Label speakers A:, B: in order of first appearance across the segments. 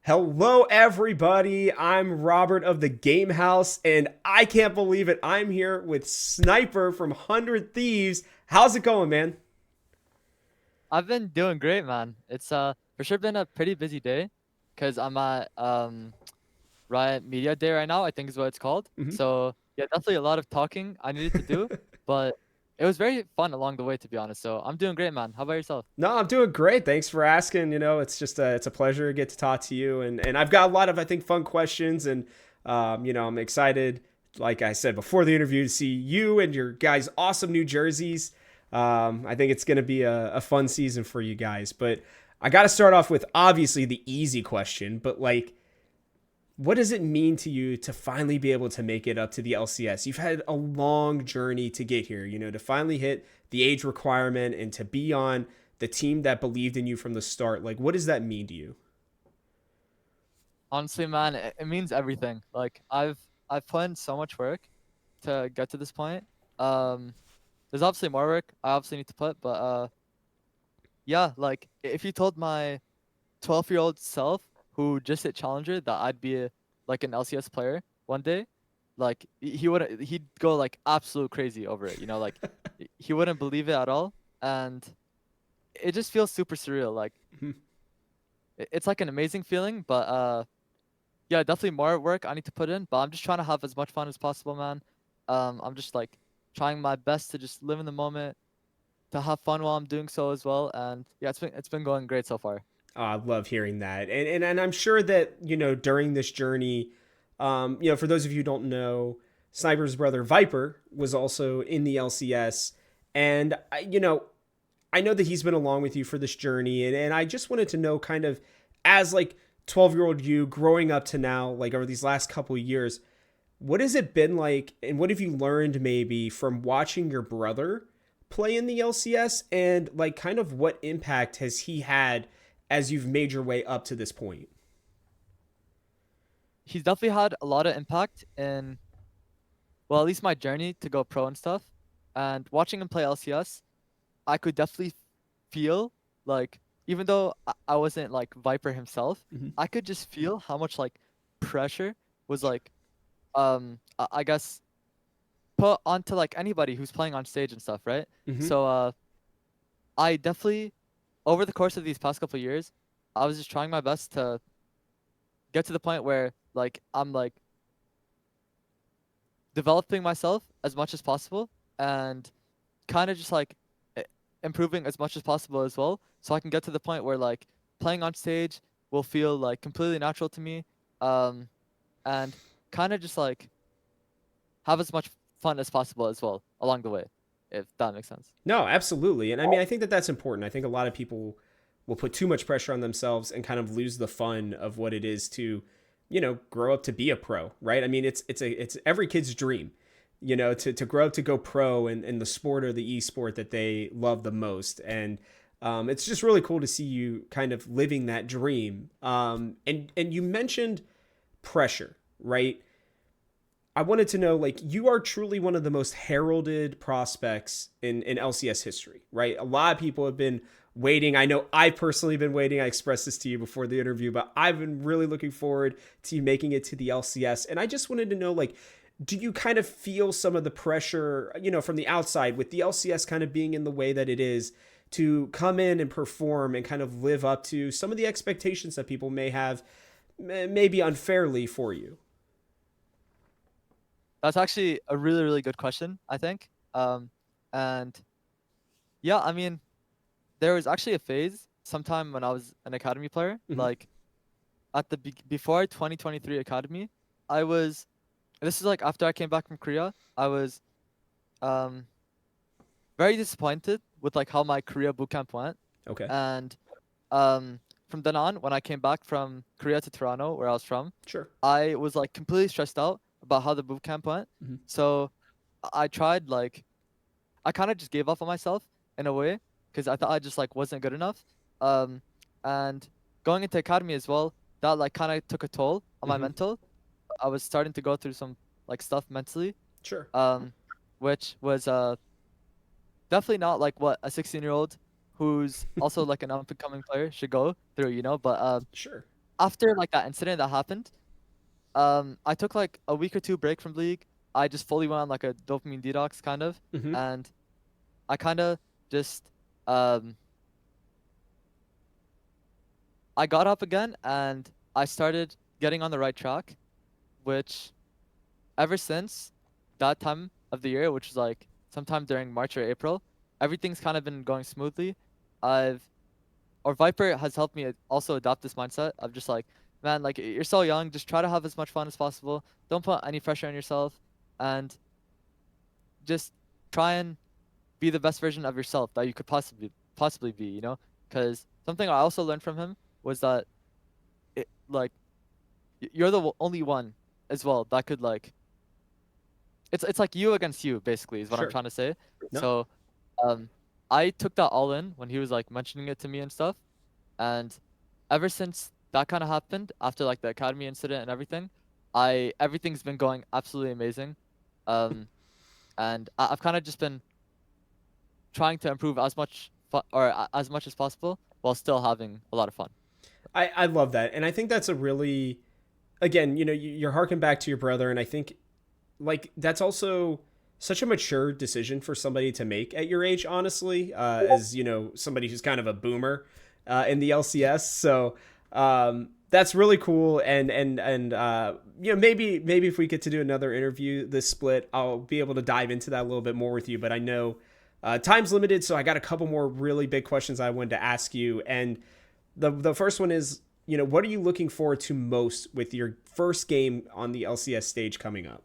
A: Hello, everybody. I'm Robert of the Game House, and I can't believe it. I'm here with Sniper from 100 Thieves. How's it going, man?
B: I've been doing great, man. It's for sure been a pretty busy day because I'm at Riot Media Day right now, I think is what it's called.
A: Mhm.
B: So yeah, definitely a lot of talking I needed to do, but it was very fun along the way, to be honest. So I'm doing great, man. How about yourself?
A: No, I'm doing great. Thanks for asking. It's just it's a pleasure to get to talk to you, and I've got a lot of I think fun questions, and I'm excited. Like I said before the interview, to see you and your guys' awesome new jerseys. I think it's going to be a fun season for you guys. But I got to start off with obviously the easy question, but like, what does it mean to you to finally be able to make it up to the LCS? You've had a long journey to get here, to finally hit the age requirement and to be on the team that believed in you from the start. Like, what does that mean to you?
B: Honestly, man, it means everything. Like I've put in so much work to get to this point. Um, there's obviously more work I obviously need to put, but yeah, like if you told my 12-year-old self who just hit Challenger that I'd be like an LCS player one day, like he'd go like absolute crazy over it, like he wouldn't believe it at all. And it just feels super surreal. Like it's like an amazing feeling, but yeah, definitely more work I need to put in, but I'm just trying to have as much fun as possible, man. I'm just like trying my best to just live in the moment, to have fun while I'm doing so as well. And yeah, it's been going great so far.
A: I love hearing that, and I'm sure that during this journey, for those of you who don't know, Sniper's brother Viper was also in the LCS, and I know that he's been along with you for this journey, and I just wanted to know kind of as like 12-year-old you growing up to now, like over these last couple of years, what has it been like, and what have you learned maybe from watching your brother play in the LCS, and like kind of what impact has he had as you've made your way up to this point?
B: He's definitely had a lot of impact in, well, at least my journey to go pro and stuff. And watching him play LCS, I could definitely feel like, even though I wasn't like Viper himself,
A: Mm-hmm.
B: I could just feel how much like pressure was like, I guess put onto like anybody who's playing on stage and stuff, right?
A: Mm-hmm.
B: So, I definitely, over the course of these past couple of years, I was just trying my best to get to the point where like I'm like developing myself as much as possible and kind of just like i- improving as much as possible as well, so I can get to the point where like playing on stage will feel like completely natural to me, um and kind of just like have as much fun as possible as well along the way, if that makes sense.
A: No, absolutely. And I mean, I think that that's important. I think a lot of people will put too much pressure on themselves and kind of lose the fun of what it is to, grow up to be a pro, right? I mean, it's every kid's dream, to grow up to go pro in the sport or the esport that they love the most. And it's just really cool to see you kind of living that dream. And you mentioned pressure, right? I wanted to know, like, you are truly one of the most heralded prospects in LCS history, right? A lot of people have been waiting. I know I've personally been waiting. I expressed this to you before the interview, but I've been really looking forward to you making it to the LCS. And I just wanted to know, like, do you kind of feel some of the pressure, from the outside with the LCS kind of being in the way that it is to come in and perform and kind of live up to some of the expectations that people may have, maybe unfairly for you?
B: That's actually a really, really good question, I think. And yeah, I mean, there was actually a phase sometime when I was an academy player,
A: Mm-hmm.
B: like at the before 2023 academy. I was This is like after I came back from Korea. I was um very disappointed with like how my Korea bootcamp went.
A: Okay.
B: And um from then on, when I came back from Korea to Toronto, where I was from,
A: Sure.
B: I was like completely stressed out about how the bootcamp went.
A: Mm-hmm.
B: So I tried like, I kind of just gave up on myself in a way, because I thought I just like wasn't good enough. Um, and going into academy as well, that like kind of took a toll on my
A: Mm-hmm.
B: mental. I was starting to go through some like stuff mentally,
A: Sure.
B: um, which was definitely not like what a 16-year-old who's also like an up and coming player should go through, But
A: Sure.
B: after like that incident that happened, I took like a week or two break from League. I just fully went on like a dopamine detox kind of,
A: Hmm.
B: and I kind of just um I got up again and I started getting on the right track, which ever since that time of the year, which was like sometime during March or April, everything's kind of been going smoothly. I've or Viper has helped me also adopt this mindset of just like, man, like you're so young, just try to have as much fun as possible. Don't put any pressure on yourself, and just try and be the best version of yourself that you could possibly be. Because something I also learned from him was that like you're the only one as well that could like it's like you against you basically is what I'm
A: Sure.
B: trying to say.
A: No.
B: So um I took that all in when he was like mentioning it to me and stuff. And ever since that kind of happened, after like the academy incident and everything, I everything's been going absolutely amazing. Um, and I've kind of just been trying to improve as much as much as possible while still having a lot of fun.
A: I love that, and I think that's a really, again, you're harking back to your brother, and I think like that's also such a mature decision for somebody to make at your age, honestly, as somebody who's kind of a boomer in the LCS. So that's really cool, and maybe if we get to do another interview this split, I'll be able to dive into that a little bit more with you. But I know time's limited, so I got a couple more really big questions I wanted to ask you, and the first one is, what are you looking forward to most with your first game on the LCS stage coming up?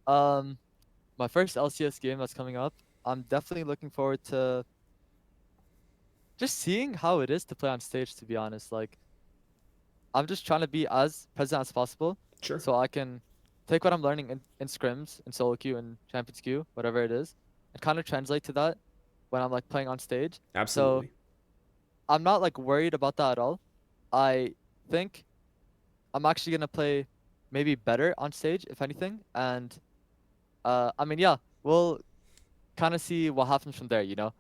B: Um, my first LCS game that's coming up, I'm definitely looking forward to just seeing how it is to play on stage. To be honest, like I'm just trying to be as present as possible
A: Sure.
B: so I can take what I'm learning in scrims, in solo queue, and champions queue, whatever it is, and kind of translate to that when I'm like playing on stage. So
A: Absolutely.
B: I'm not like worried about that at all. I think I'm actually gonna play maybe better on stage, if anything. And I mean, yeah, we'll kind of see what happens from there.
A: No.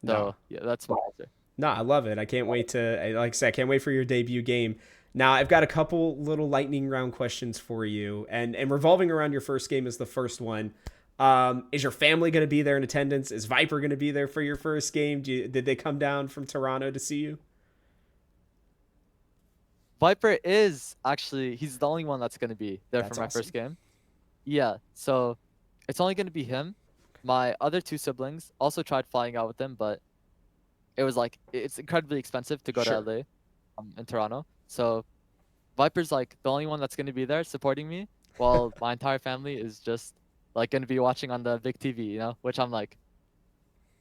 B: So yeah, that's my answer.
A: No, I love it. I can't wait to, like I said, I can't wait for your debut game. Now, I've got a couple little lightning round questions for you, and revolving around your first game is the first one. Is your family going to be there in attendance? Is Viper going to be there for your first game? Did they come down from Toronto to see you?
B: Viper is actually he's the only one that's gonna be there for
A: That's
B: my first
A: awesome.
B: game. Yeah, so it's only gonna be him. My other two siblings also tried flying out with him, but it was like it's incredibly expensive to go to
A: Sure.
B: LA, in Toronto. So Viper's like the only one that's gonna be there supporting me, while my entire family is just like gonna be watching on the big TV, which I'm like,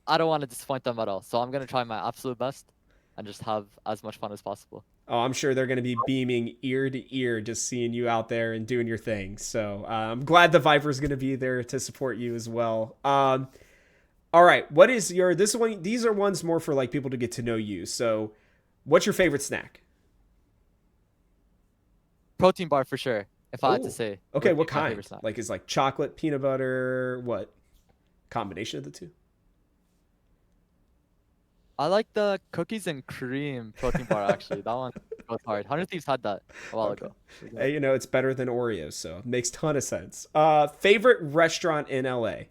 B: I don't want to disappoint them at all. So I'm gonna try my absolute best and just have as much fun as possible.
A: Oh, I'm sure they're going to be beaming ear to ear just seeing you out there and doing your thing. So I'm glad the Viper's going to be there to support you as well. All right, what is your this one? These are ones more for like people to get to know you. So, what's your favorite snack?
B: Protein bar for sure. If I had to
A: Oh,
B: say, it
A: okay.
B: would be
A: What
B: my favorite
A: kind?
B: snack.
A: Like is like chocolate, peanut butter, what combination of the two?
B: I like the cookies and cream protein bar actually. That one goes hard. 100 Thieves had that a while
A: Okay.
B: ago. It was good.
A: Hey, it's better than Oreos, so it makes ton of sense. Favorite restaurant in LA?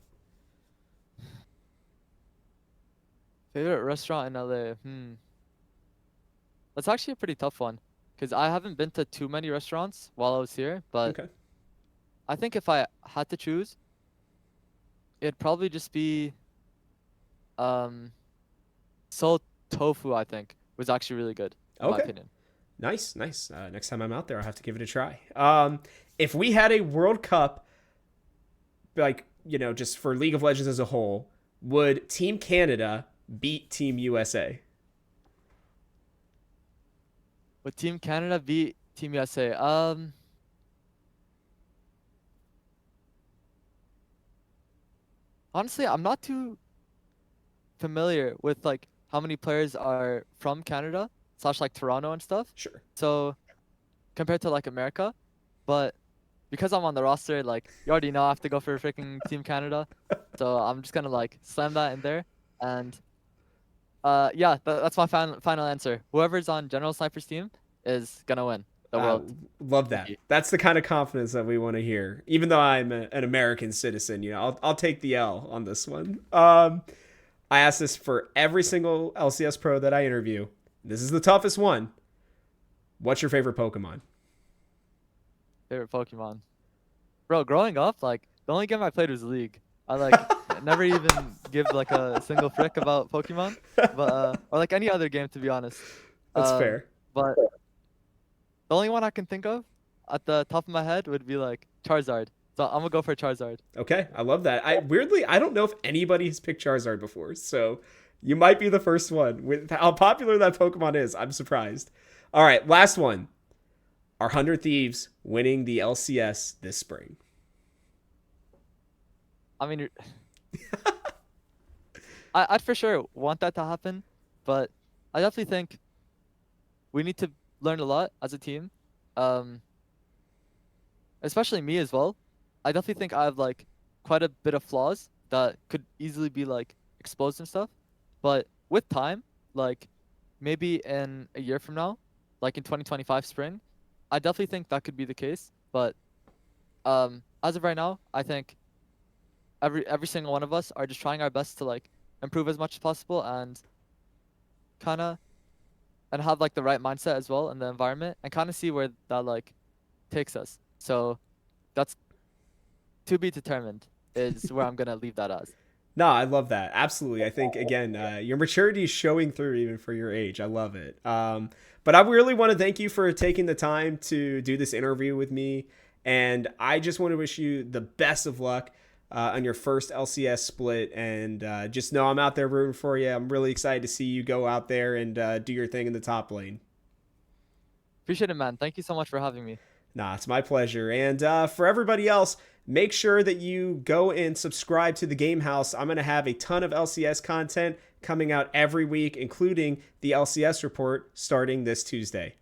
B: Favorite restaurant in LA? That's actually a pretty tough one because I haven't been to too many restaurants while I was here. But
A: Okay.
B: I think if I had to choose, it'd probably just be um Soul Tofu. I think was actually really good in my
A: Okay.
B: opinion.
A: Nice, nice. Next time I'm out there, I'll have to give it a try. If we had a World Cup, like, just for League of Legends as a whole, would Team Canada beat Team USA?
B: Would Team Canada beat Team USA? Honestly, I'm not too familiar with like how many players are from Canada slash like Toronto and stuff.
A: Sure.
B: So compared to like America, but because I'm on the roster, like you already know I have to go for freaking Team Canada. So I'm just gonna like slam that in there. And yeah, that's my final answer. Whoever's on General Sniper's team is gonna win the
A: Uh,
B: world.
A: Love that.
B: Rookie.
A: That's the kind of confidence that we want to hear. Even though I'm an American citizen, I'll take the L on this one. I ask this for every single LCS pro that I interview. This is the toughest one. What's your favorite Pokemon?
B: Favorite Pokemon. Bro, growing up, like the only game I played was League. I like never even give like a single frick about Pokemon, but or like any other game to be honest.
A: That's
B: Um,
A: fair.
B: but the only one I can think of at the top of my head would be like Charizard. So I'm gonna go for Charizard.
A: Okay, I love that. I don't know if anybody has picked Charizard before, so you might be the first one. With how popular that Pokemon is, I'm surprised. All right, last one. Are 100 Thieves winning the LCS this spring?
B: I mean, I'd for sure want that to happen, but I definitely think we need to learn a lot as a team. Um, Especially me as well. I definitely think I have like quite a bit of flaws that could easily be like exposed and stuff. But with time, like maybe in a year from now, like in 2025 spring, I definitely think that could be the case. But as of right now, I think every single one of us are just trying our best to like improve as much as possible and kind of and have like the right mindset as well in the environment and kind of see where that like takes us. So that's to be determined is where I'm gonna leave that as.
A: No, I love that. Absolutely. I think, again, your maturity is showing through even for your age. I love it. But I really want to thank you for taking the time to do this interview with me. And I just want to wish you the best of luck on your first LCS split. And just know I'm out there rooting for you. I'm really excited to see you go out there and do your thing in the top lane.
B: Appreciate it, man. Thank you so much for having me.
A: Nah, it's my pleasure. And for everybody else, make sure that you go and subscribe to the Game House. I'm going to have a ton of LCS content coming out every week, including the LCS report starting this Tuesday.